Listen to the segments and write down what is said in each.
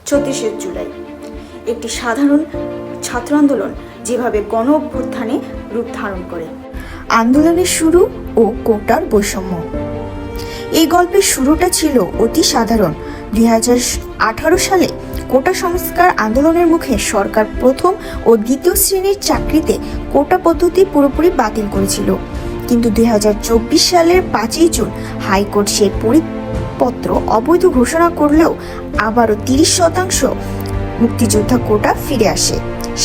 34শে জুলাই একটি সাধারণ ছাত্র আন্দোলন যেভাবে গণ অভ্যুত্থানে রূপ ধারণ করে। আন্দোলনের শুরু ও কোটার বৈষম্য। এই গল্পের শুরুটা ছিল অতি সাধারণ। 2018 সালে কোটা সংস্কার আন্দোলনের মুখে সরকার প্রথম ও দ্বিতীয় শ্রেণীর চাকরিতে কোটা পদ্ধতি পুরোপুরি বাতিল করেছিল। কিন্তু 2024 সালের 5ই জুন হাইকোর্ট সেই পরিপত্র অবৈধ ঘোষণা করলেও আবারও 30% মুক্তিযোদ্ধা কোটা ফিরে আসে।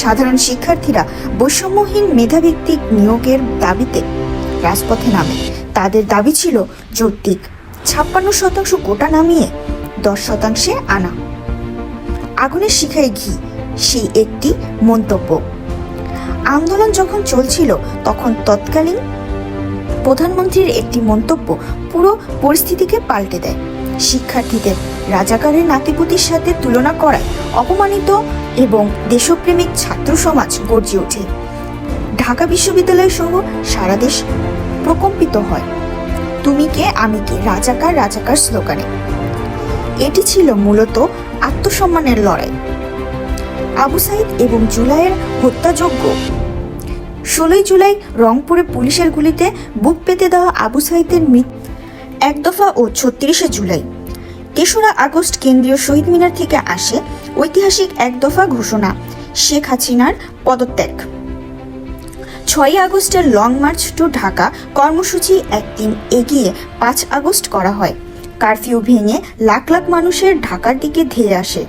সাধারণ শিক্ষার্থীরা বৈষম্যহীন মেধাভিত্তিক নিয়োগের দাবিতে রাজপথে নামে। তাদের দাবি ছিল যৌক্তিক 56% কোটা নামিয়ে 10% আনা। আগুনের শিখায় ঘি, সেই একটি মন্তব্য। আন্দোলন যখন চলছিল তখন তৎকালীন প্রধানমন্ত্রীর একটি মন্তব্য পুরো পরিস্থিতিকে পাল্টে দেয়। শিক্ষার্থীদের রাজাকারের নাতিপুতির সাথে তুলনা করায় অপমানিত এবং দেশপ্রেমিক ছাত্র সমাজ গর্জে ওঠে। ঢাকা বিশ্ববিদ্যালয় সহ সারা দেশ প্রকম্পিত হয় তুমি কে আমি কে, রাজাকার রাজাকার স্লোগানে। এটি ছিল মূলত আত্মসম্মানের লড়াই। আবু সাইদ এবং জুলাইয়ের হত্যাযজ্ঞ। 16 জুলাই রংপুরে পুলিশের গুলিতে বুক পেতে দেওয়া আবু সাইদের মৃত্যু এক দফা ও 36শে জুলাই। 3রা আগস্ট কেন্দ্রীয় শহীদ মিনার থেকে আসে ঐতিহাসিক এক দফা ঘোষণা, শেখ হাসিনার পদত্যাগ। 6 আগস্টের লং মার্চ টু ঢাকা কর্মসূচি একদিন এগিয়ে 5 আগস্ট করা হয়। কারফিউ ভেঙে লাখ লাখ মানুষের ঢাকার দিকে ধেয়ে আসে।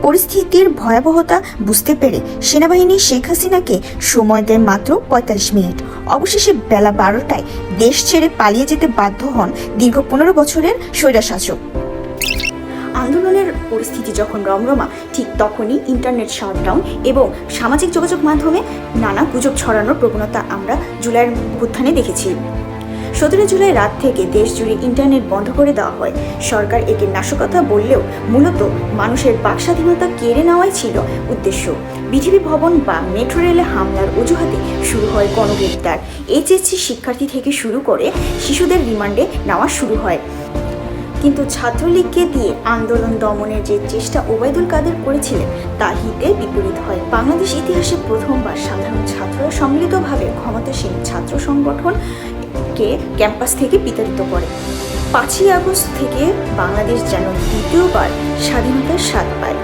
পরিস্থিতির ভয়াবহতা বুঝতে পেরে সেনাবাহিনী শেখ হাসিনাকে সময় দেয় মাত্র 45 মিনিট। অবশেষে বেলা 12টায় দেশ ছেড়ে পালিয়ে যেতে বাধ্য হন দীর্ঘ 15 বছরের স্বৈরশাসক। আন্দোলনের পরিস্থিতি যখন রমরমা, ঠিক তখনই ইন্টারনেট শাটডাউন এবং সামাজিক যোগাযোগ মাধ্যমে নানা গুজব ছড়ানোর প্রবণতা আমরা জুলাইয়ের অভ্যুত্থানে দেখেছি। 17 জুলাই রাত থেকে দেশ জুড়ে ইন্টারনেট বন্ধ করে দেওয়া হয়। সরকার একে নাশকতা বললেও মূলত মানুষের বাক স্বাধীনতা কেড়ে নেওয়াই ছিল উদ্দেশ্য। বিজিবি ভবন বা মেট্রো রেলে হামলার অজুহাতে শুরু হয় গণগ্রেপ্তার। এইচএসসি শিক্ষার্থী থেকে শুরু করে শিশুদের রিমান্ডে নেওয়া শুরু হয়। কিন্তু ছাত্রলীগকে দিয়ে আন্দোলন দমনের যে চেষ্টা ওবায়দুল কাদের করেছিলেন তা হিতে বিপরীত হয়। বাংলাদেশ ইতিহাসে প্রথমবার সাধারণ ছাত্ররা সম্মিলিতভাবে ক্ষমতাসীন ছাত্র সংগঠনকে ক্যাম্পাস থেকে বিতাড়িত করে। 5ই আগস্ট থেকে বাংলাদেশ যেন দ্বিতীয়বার স্বাধীনতার স্বাদ পায়।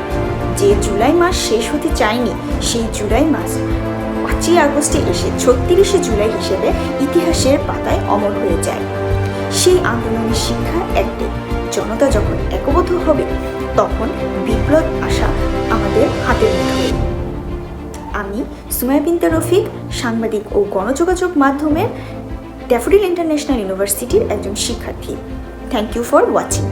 যে জুলাই মাস শেষ হতে চায়নি, সেই জুলাই মাস 5ই আগস্টে এসে 36শে জুলাই হিসেবে ইতিহাসের পাতায় অমর হয়ে যায়। সেই আন্দোলনের শিক্ষা একটি, জনতা যখন একবদ্ধ হবে তখন বিপ্লব আসা আমাদের হাতের মুঠোয়। আমি সুমাইয়া বিনতে রফিক, সাংবাদিক ও গণযোগাযোগ মাধ্যমের ড্যাফোডিল ইন্টারন্যাশনাল ইউনিভার্সিটির একজন শিক্ষার্থী। Thank you for watching.